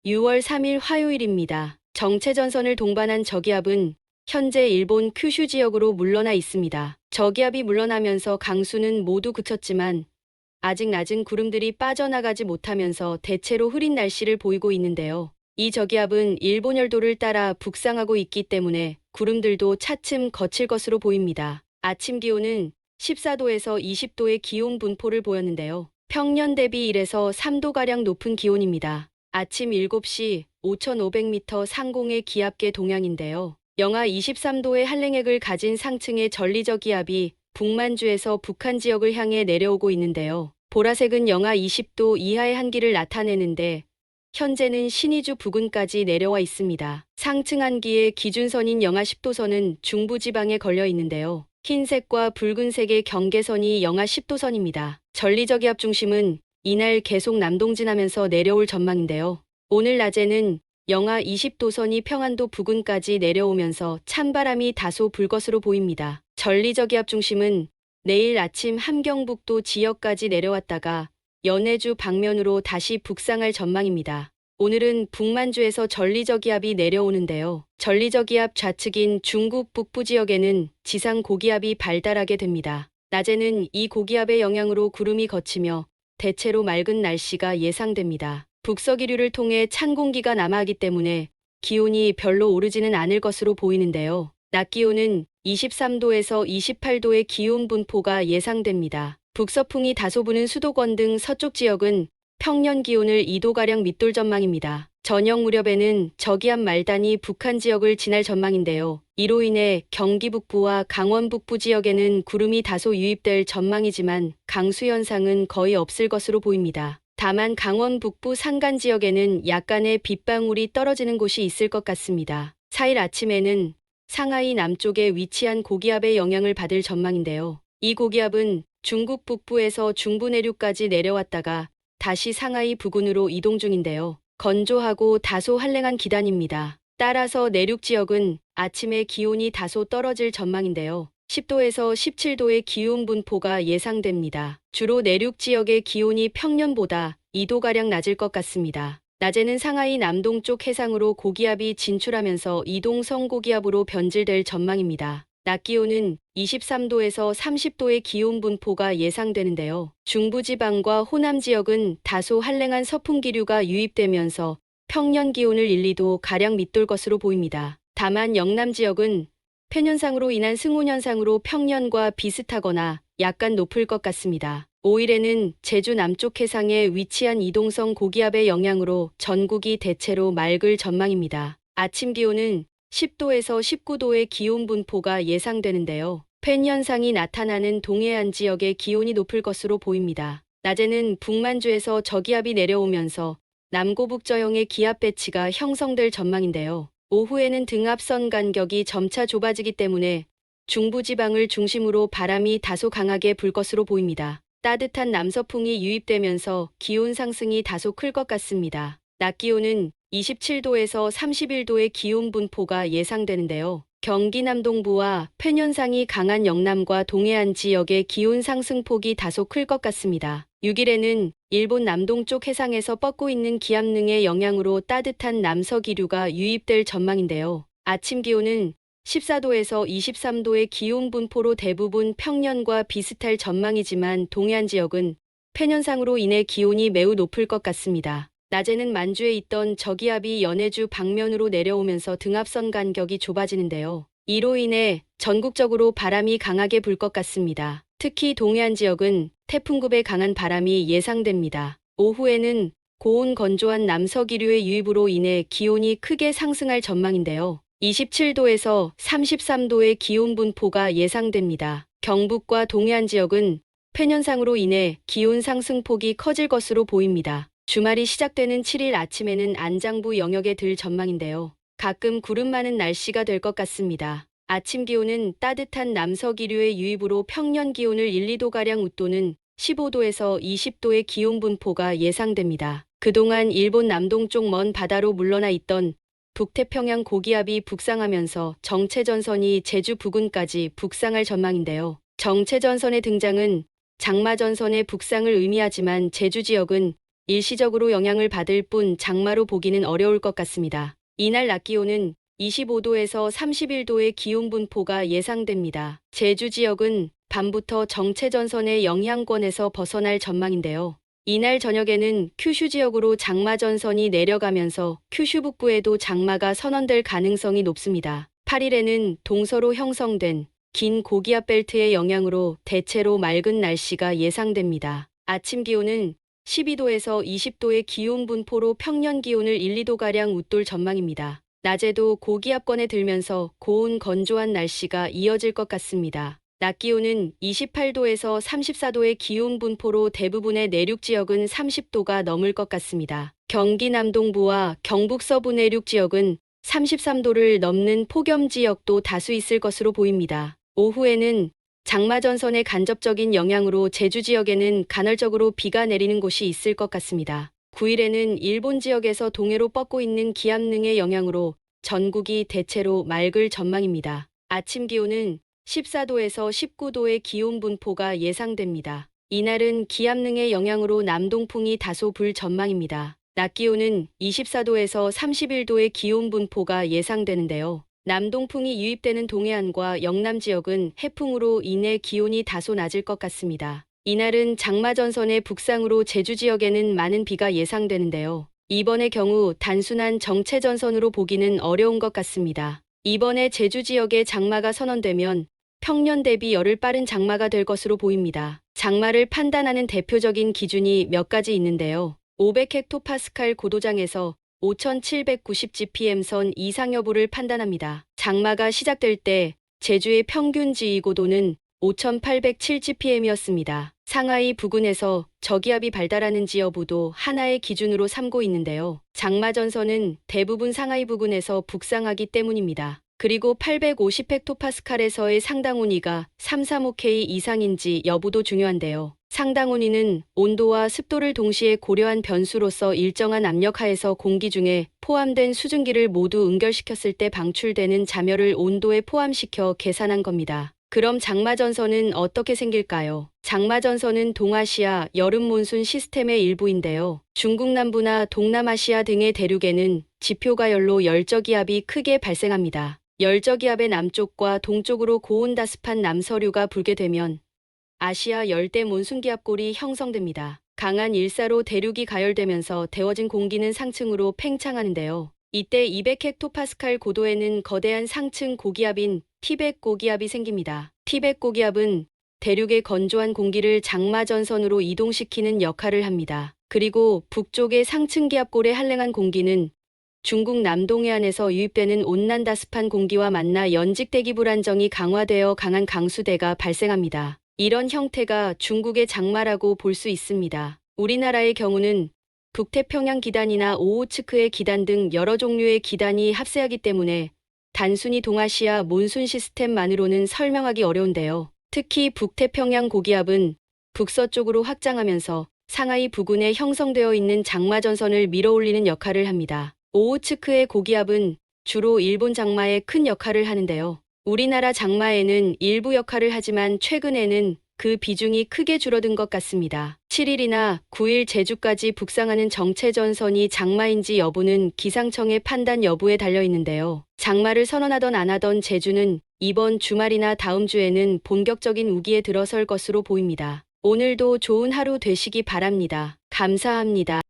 6월 3일 화요일입니다. 정체전선을 동반한 저기압은 현재 일본 큐슈 지역으로 물러나 있습니다. 저기압이 물러나면서 강수는 모두 그쳤지만 아직 낮은 구름들이 빠져나가지 못하면서 대체로 흐린 날씨를 보이고 있는데요. 이 저기압은 일본 열도를 따라 북상하고 있기 때문에 구름들도 차츰 거칠 것으로 보입니다. 아침 기온은 14도에서 20도의 기온 분포를 보였는데요. 평년 대비 1에서 3도가량 높은 기온입니다. 아침 7시 5,500m 상공의 기압계 동향인데요. 영하 23도의 한랭액을 가진 상층의 전리저기압이 북만주에서 북한 지역을 향해 내려오고 있는데요. 보라색은 영하 20도 이하의 한기를 나타내는데 현재는 신의주 부근까지 내려와 있습니다. 상층 한기의 기준선인 영하 10도선은 중부지방에 걸려 있는데요. 흰색과 붉은색의 경계선이 영하 10도선입니다. 전리저기압 중심은 이날 계속 남동진하면서 내려올 전망인데요. 오늘 낮에는 영하 20도선이 평안도 부근까지 내려오면서 찬바람이 다소 불 것으로 보입니다. 전리저기압 중심은 내일 아침 함경북도 지역까지 내려왔다가 연해주 방면으로 다시 북상할 전망입니다. 오늘은 북만주에서 전리저기압이 내려오는데요. 전리저기압 좌측인 중국 북부 지역에는 지상 고기압이 발달하게 됩니다. 낮에는 이 고기압의 영향으로 구름이 걷히며 대체로 맑은 날씨가 예상됩니다. 북서기류를 통해 찬 공기가 남하하기 때문에 기온이 별로 오르지는 않을 것으로 보이는데요. 낮 기온은 23도에서 28도의 기온 분포가 예상됩니다. 북서풍이 다소 부는 수도권 등 서쪽 지역은 평년 기온을 2도가량 밑돌 전망입니다. 저녁 무렵에는 저기압 말단이 북한 지역을 지날 전망인데요. 이로 인해 경기 북부와 강원 북부 지역에는 구름이 다소 유입될 전망이지만 강수 현상은 거의 없을 것으로 보입니다. 다만 강원 북부 산간 지역에는 약간의 빗방울이 떨어지는 곳이 있을 것 같습니다. 4일 아침에는 상하이 남쪽에 위치한 고기압의 영향을 받을 전망인데요. 이 고기압은 중국 북부에서 중부 내륙까지 내려왔다가 다시 상하이 부근으로 이동 중인데요. 건조하고 다소 한랭한 기단입니다. 따라서 내륙 지역은 아침에 기온이 다소 떨어질 전망인데요. 10도에서 17도의 기온 분포가 예상됩니다. 주로 내륙 지역의 기온이 평년보다 2도가량 낮을 것 같습니다. 낮에는 상하이 남동쪽 해상으로 고기압이 진출하면서 이동성 고기압으로 변질될 전망입니다. 낮 기온은 23도에서 30도의 기온 분포가 예상되는데요. 중부지방과 호남 지역은 다소 한랭한 서풍기류가 유입되면서 평년 기온을 1, 2도 가량 밑돌 것으로 보입니다. 다만 영남 지역은 팬현상으로 인한 승온현상으로 평년과 비슷하거나 약간 높을 것 같습니다. 5일에는 제주 남쪽 해상에 위치한 이동성 고기압의 영향으로 전국이 대체로 맑을 전망입니다. 아침 기온은 10도에서 19도의 기온 분포가 예상되는데요. 팬현상이 나타나는 동해안 지역의 기온이 높을 것으로 보입니다. 낮에는 북만주에서 저기압이 내려오면서 남고북저형의 기압 배치가 형성될 전망인데요. 오후에는 등압선 간격이 점차 좁아지기 때문에 중부지방을 중심으로 바람이 다소 강하게 불 것으로 보입니다. 따뜻한 남서풍이 유입되면서 기온 상승이 다소 클 것 같습니다. 낮 기온은 27도에서 31도의 기온 분포가 예상되는데요. 경기 남동부와 팬현상이 강한 영남과 동해안 지역의 기온 상승폭이 다소 클 것 같습니다. 6일에는 일본 남동쪽 해상에서 뻗고 있는 기압능의 영향으로 따뜻한 남서기류가 유입될 전망인데요. 아침 기온은 14도에서 23도의 기온 분포로 대부분 평년과 비슷할 전망이지만 동해안 지역은 팬현상으로 인해 기온이 매우 높을 것 같습니다. 낮에는 만주에 있던 저기압이 연해주 방면으로 내려오면서 등압선 간격이 좁아지는데요. 이로 인해 전국적으로 바람이 강하게 불 것 같습니다. 특히 동해안 지역은 태풍급의 강한 바람이 예상됩니다. 오후에는 고온 건조한 남서기류의 유입으로 인해 기온이 크게 상승할 전망인데요. 27도에서 33도의 기온 분포가 예상됩니다. 경북과 동해안 지역은 팬현상으로 인해 기온 상승폭이 커질 것으로 보입니다. 주말이 시작되는 7일 아침에는 안장부 영역에 들 전망인데요. 가끔 구름 많은 날씨가 될 것 같습니다. 아침 기온은 따뜻한 남서기류의 유입으로 평년 기온을 1, 2도가량 웃도는 15도에서 20도의 기온 분포가 예상됩니다. 그동안 일본 남동쪽 먼 바다로 물러나 있던 북태평양 고기압이 북상하면서 정체전선이 제주 부근까지 북상할 전망인데요. 정체전선의 등장은 장마전선의 북상을 의미하지만 제주 지역은 일시적으로 영향을 받을 뿐 장마로 보기는 어려울 것 같습니다. 이날 낮 기온은 25도에서 31도의 기온 분포가 예상됩니다. 제주 지역은 밤부터 정체전선의 영향권에서 벗어날 전망인데요. 이날 저녁에는 큐슈 지역으로 장마전선이 내려가면서 큐슈 북부에도 장마가 선언될 가능성이 높습니다. 8일에는 동서로 형성된 긴 고기압 벨트의 영향으로 대체로 맑은 날씨가 예상됩니다. 아침 기온은 12도에서 20도의 기온 분포로 평년 기온을 1, 2도가량 웃돌 전망입니다. 낮에도 고기압권에 들면서 고온 건조한 날씨가 이어질 것 같습니다. 낮 기온은 28도에서 34도의 기온 분포로 대부분의 내륙 지역은 30도가 넘을 것 같습니다. 경기 남동부와 경북 서부 내륙 지역은 33도를 넘는 폭염 지역도 다수 있을 것으로 보입니다. 오후에는 장마전선의 간접적인 영향으로 제주 지역에는 간헐적으로 비가 내리는 곳이 있을 것 같습니다. 9일에는 일본 지역에서 동해로 뻗고 있는 기압능의 영향으로 전국이 대체로 맑을 전망입니다. 아침 기온은 14도에서 19도의 기온 분포가 예상됩니다. 이날은 기압능의 영향으로 남동풍이 다소 불 전망입니다. 낮 기온은 24도에서 31도의 기온 분포가 예상되는데요. 남동풍이 유입되는 동해안과 영남 지역은 해풍으로 인해 기온이 다소 낮을 것 같습니다. 이날은 장마전선의 북상으로 제주 지역에는 많은 비가 예상되는데요. 이번의 경우 단순한 정체전선으로 보기는 어려운 것 같습니다. 이번에 제주 지역에 장마가 선언되면 평년 대비 열흘 빠른 장마가 될 것으로 보입니다. 장마를 판단하는 대표적인 기준이 몇 가지 있는데요. 500헥토파스칼 고도장에서 5790 gpm선 이상 여부를 판단합니다. 장마가 시작될 때 제주의 평균 지위고도는 5807 gpm이었습니다. 상하이 부근에서 저기압이 발달하는지 여부도 하나의 기준으로 삼고 있는데요. 장마전선은 대부분 상하이 부근에서 북상하기 때문입니다. 그리고 850헥토파스칼에서의 상당온위가 335K 이상인지 여부도 중요한데요. 상당온위는 온도와 습도를 동시에 고려한 변수로서 일정한 압력하에서 공기 중에 포함된 수증기를 모두 응결시켰을 때 방출되는 잠열을 온도에 포함시켜 계산한 겁니다. 그럼 장마전선은 어떻게 생길까요? 장마전선은 동아시아 여름 몬순 시스템의 일부인데요. 중국 남부나 동남아시아 등의 대륙에는 지표가열로 열저기압이 크게 발생합니다. 열저기압의 남쪽과 동쪽으로 고온다습한 남서류가 불게 되면 아시아 열대 몬순기압골이 형성됩니다. 강한 일사로 대륙이 가열되면서 데워진 공기는 상층으로 팽창하는데요. 이때 200헥토파스칼 고도에는 거대한 상층 고기압인 티벳 고기압이 생깁니다. 티벳 고기압은 대륙의 건조한 공기를 장마전선으로 이동시키는 역할을 합니다. 그리고 북쪽의 상층 기압골의 한랭한 공기는 중국 남동해안에서 유입되는 온난다습한 공기와 만나 연직대기 불안정이 강화되어 강한 강수대가 발생합니다. 이런 형태가 중국의 장마라고 볼 수 있습니다. 우리나라의 경우는 북태평양 기단이나 오호츠크의 기단 등 여러 종류의 기단이 합세하기 때문에 단순히 동아시아 몬순 시스템만으로는 설명하기 어려운데요. 특히 북태평양 고기압은 북서쪽으로 확장하면서 상하이 부근에 형성되어 있는 장마전선을 밀어올리는 역할을 합니다. 오호츠크의 고기압은 주로 일본 장마에 큰 역할을 하는데요. 우리나라 장마에는 일부 역할을 하지만 최근에는 그 비중이 크게 줄어든 것 같습니다. 7일이나 9일 제주까지 북상하는 정체전선이 장마인지 여부는 기상청의 판단 여부에 달려 있는데요. 장마를 선언하던 안 하던 제주는 이번 주말이나 다음 주에는 본격적인 우기에 들어설 것으로 보입니다. 오늘도 좋은 하루 되시기 바랍니다. 감사합니다.